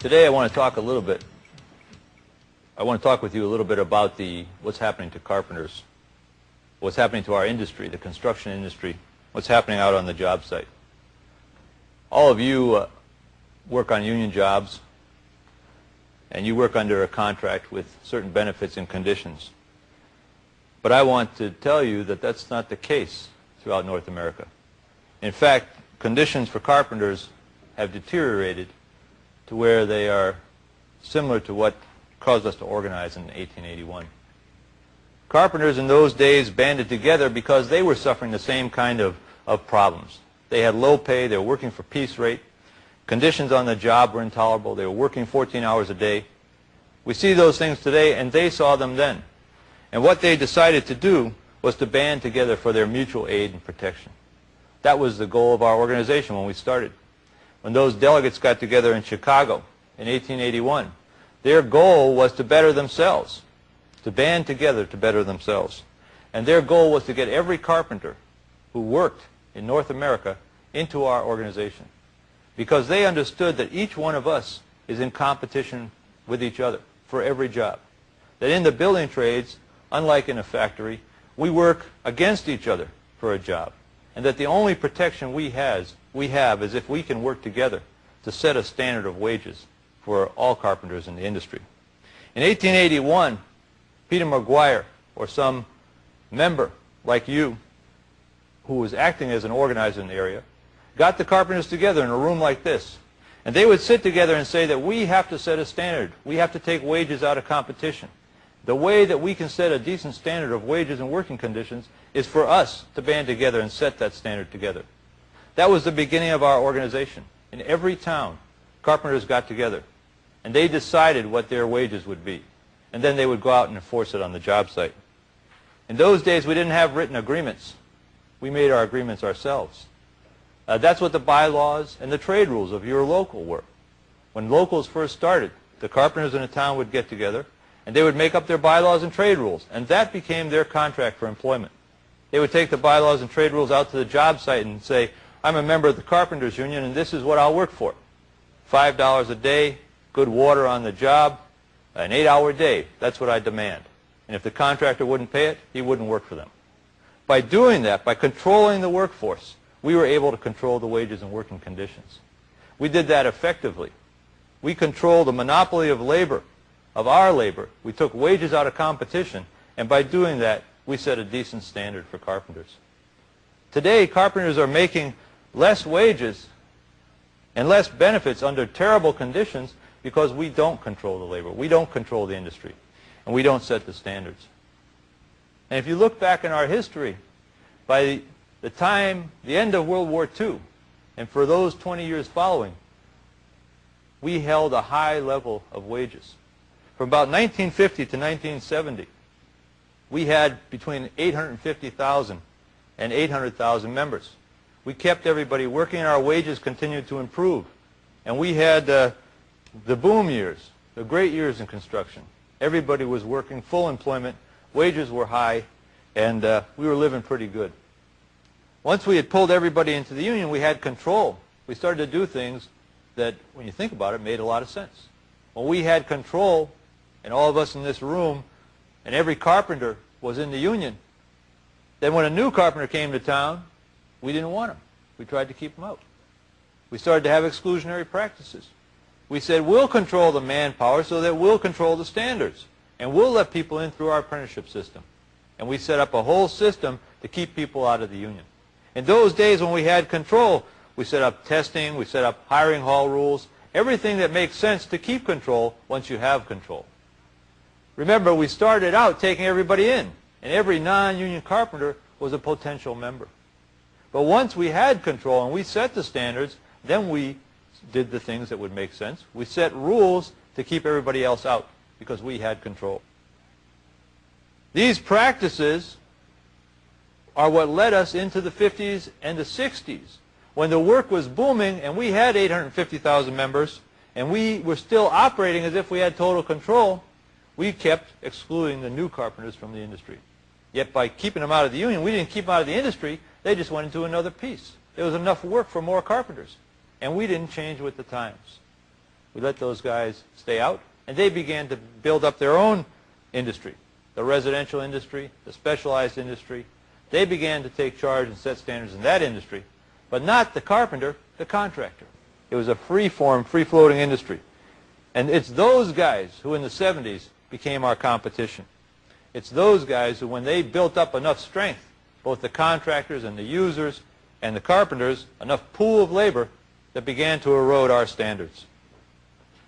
Today I want to talk with you a little bit about what's happening to carpenters, what's happening to our industry, the construction industry, what's happening out on the job site. All of you work on union jobs, and you work under a contract with certain benefits and conditions. But I want to tell you that that's not the case throughout North America. In fact, conditions for carpenters have deteriorated to where they are similar to what caused us to organize in 1881. Carpenters in those days banded together because they were suffering the same kind of problems. They had low pay, they were working for piece rate, conditions on the job were intolerable, they were working 14 hours a day. We see those things today, and they saw them then. And what they decided to do was to band together for their mutual aid and protection. That was the goal of our organization when we started. When those delegates got together in Chicago in 1881, their goal was to better themselves, to band together to better themselves. And their goal was to get every carpenter who worked in North America into our organization, because they understood that each one of us is in competition with each other for every job. That in the building trades, unlike in a factory, we work against each other for a job, and that the only protection we have is if we can work together to set a standard of wages for all carpenters in the industry. In 1881, Peter McGuire, or some member like you who was acting as an organizer in the area, got the carpenters together in a room like this. And they would sit together and say that we have to set a standard. We have to take wages out of competition. The way that we can set a decent standard of wages and working conditions is for us to band together and set that standard together. That was the beginning of our organization. In every town, carpenters got together, and they decided what their wages would be. And then they would go out and enforce it on the job site. In those days, we didn't have written agreements. We made our agreements ourselves. That's what the bylaws and the trade rules of your local were. When locals first started, the carpenters in a town would get together, and they would make up their bylaws and trade rules, and that became their contract for employment. They would take the bylaws and trade rules out to the job site and say, I'm a member of the Carpenters Union, and this is what I'll work for. $5 a day, good water on the job, an 8-hour day. That's what I demand. And if the contractor wouldn't pay it, he wouldn't work for them. By doing that, by controlling the workforce, we were able to control the wages and working conditions. We did that effectively. We controlled the monopoly of labor, of our labor. We took wages out of competition, and by doing that, we set a decent standard for carpenters. Today, carpenters are making less wages and less benefits under terrible conditions because we don't control the labor. We don't control the industry, and we don't set the standards. And if you look back in our history, by the end of World War II, and for those 20 years following, we held a high level of wages. From about 1950 to 1970, we had between 850,000 and 800,000 members. We kept everybody working, and our wages continued to improve. And we had the boom years, the great years in construction. Everybody was working, full employment, wages were high, and we were living pretty good. Once we had pulled everybody into the union, we had control. We started to do things that, when you think about it, made a lot of sense. When we had control, and all of us in this room, and every carpenter was in the union, then when a new carpenter came to town, we didn't want him. We tried to keep him out. We started to have exclusionary practices. We said, we'll control the manpower so that we'll control the standards, and we'll let people in through our apprenticeship system. And we set up a whole system to keep people out of the union. In those days when we had control, we set up testing, we set up hiring hall rules, everything that makes sense to keep control once you have control. Remember, we started out taking everybody in, and every non-union carpenter was a potential member. But once we had control and we set the standards, then we did the things that would make sense. We set rules to keep everybody else out because we had control. These practices are what led us into the 50s and the 60s, when the work was booming and we had 850,000 members and we were still operating as if we had total control. We kept excluding the new carpenters from the industry. Yet by keeping them out of the union, we didn't keep them out of the industry, they just went into another piece. There was enough work for more carpenters, and we didn't change with the times. We let those guys stay out, and they began to build up their own industry, the residential industry, the specialized industry. They began to take charge and set standards in that industry, but not the carpenter, the contractor. It was a free-form, free-floating industry. And it's those guys who in the 70s became our competition. It's those guys who, when they built up enough strength, both the contractors and the users and the carpenters, enough pool of labor, that began to erode our standards.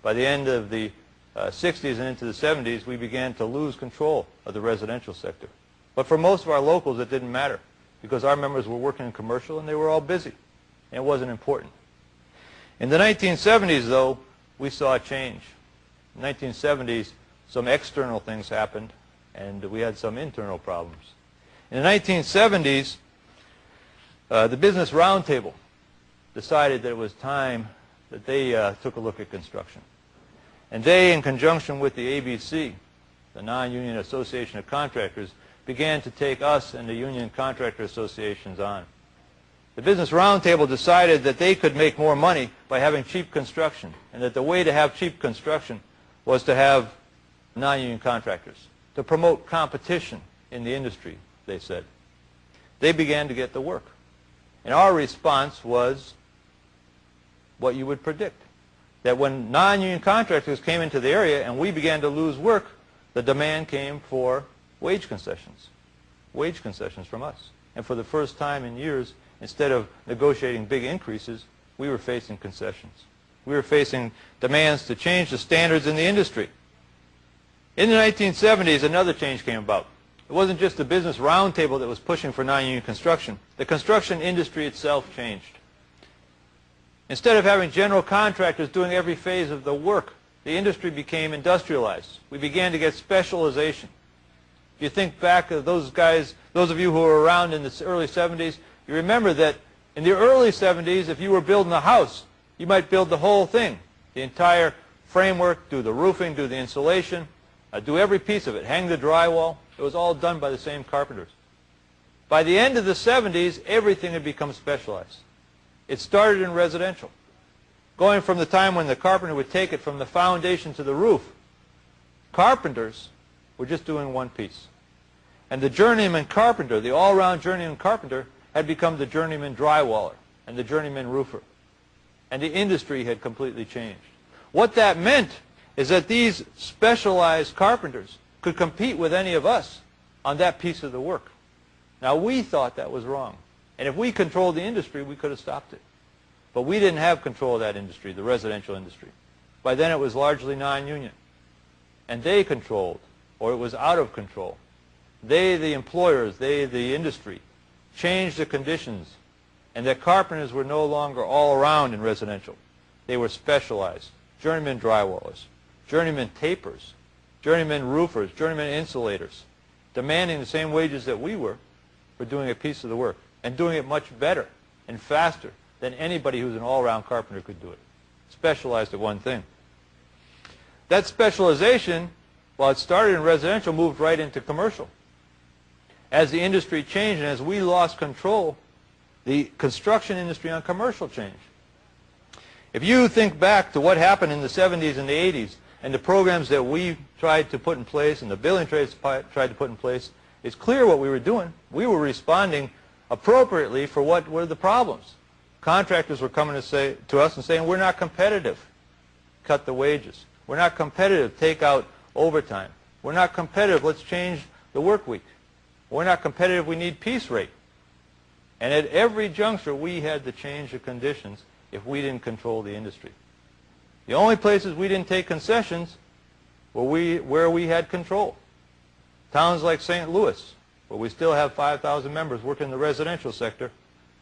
By the end of the 60s and into the 70s, we began to lose control of the residential sector. But for most of our locals, it didn't matter, because our members were working in commercial and they were all busy, and it wasn't important. In the 1970s, though, we saw a change. In the 1970s, some external things happened, and we had some internal problems. In the 1970s, the Business Roundtable decided that it was time that they took a look at construction. And they, in conjunction with the ABC, the Non-Union Association of Contractors, began to take us and the union contractor associations on. The Business Roundtable decided that they could make more money by having cheap construction, and that the way to have cheap construction was to have non-union contractors, to promote competition in the industry, they said. They began to get the work. And our response was what you would predict, that when non-union contractors came into the area and we began to lose work, the demand came for wage concessions from us. And for the first time in years, instead of negotiating big increases, we were facing concessions. We were facing demands to change the standards in the industry. In the 1970s, another change came about. It wasn't just the Business Roundtable that was pushing for non-union construction. The construction industry itself changed. Instead of having general contractors doing every phase of the work, the industry became industrialized. We began to get specialization. If you think back of those guys, those of you who were around in the early 70s, you remember that in the early 70s, if you were building a house, you might build the whole thing, the entire framework, do the roofing, do the insulation, do every piece of it, hang the drywall. It was all done by the same carpenters. By the end of the 70s, everything had become specialized. It started in residential, going from the time when the carpenter would take it from the foundation to the roof. Carpenters were just doing one piece. And the journeyman carpenter, the all-round journeyman carpenter, had become the journeyman drywaller and the journeyman roofer. And the industry had completely changed. What that meant is that these specialized carpenters could compete with any of us on that piece of the work. Now, we thought that was wrong. And if we controlled the industry, we could have stopped it. But we didn't have control of that industry, the residential industry. By then, it was largely non-union. And they controlled, or it was out of control. They, the employers, they, the industry, changed the conditions, and that carpenters were no longer all around in residential. They were specialized. Journeyman drywallers, journeyman tapers, journeyman roofers, journeyman insulators, demanding the same wages that we were for doing a piece of the work, and doing it much better and faster than anybody who's an all-round carpenter could do it. Specialized at one thing. That specialization, while it started in residential, moved right into commercial. As the industry changed and as we lost control, the construction industry on commercial changed. If you think back to what happened in the 70s and the 80s and the programs that we tried to put in place and the building trades tried to put in place, it's clear what we were doing. We were responding appropriately for what were the problems. Contractors were coming to us and saying, we're not competitive. Cut the wages. We're not competitive. Take out overtime. We're not competitive. Let's change the work week. We're not competitive. We need piece rate. And at every juncture, we had to change the conditions if we didn't control the industry. The only places we didn't take concessions were where we had control. Towns like St. Louis, where we still have 5,000 members working in the residential sector,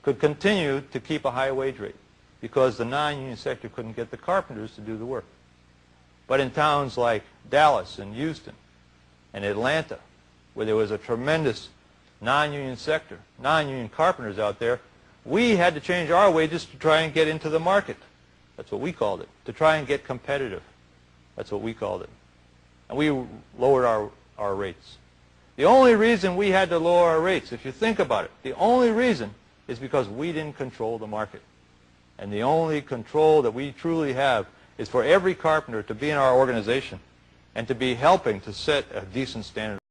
could continue to keep a high wage rate because the non-union sector couldn't get the carpenters to do the work. But in towns like Dallas and Houston and Atlanta, where there was a tremendous non-union sector, non-union carpenters out there, we had to change our wages to try and get into the market. That's what we called it, to try and get competitive. That's what we called it. And we lowered our rates. The only reason we had to lower our rates, if you think about it, the only reason is because we didn't control the market. And the only control that we truly have is for every carpenter to be in our organization and to be helping to set a decent standard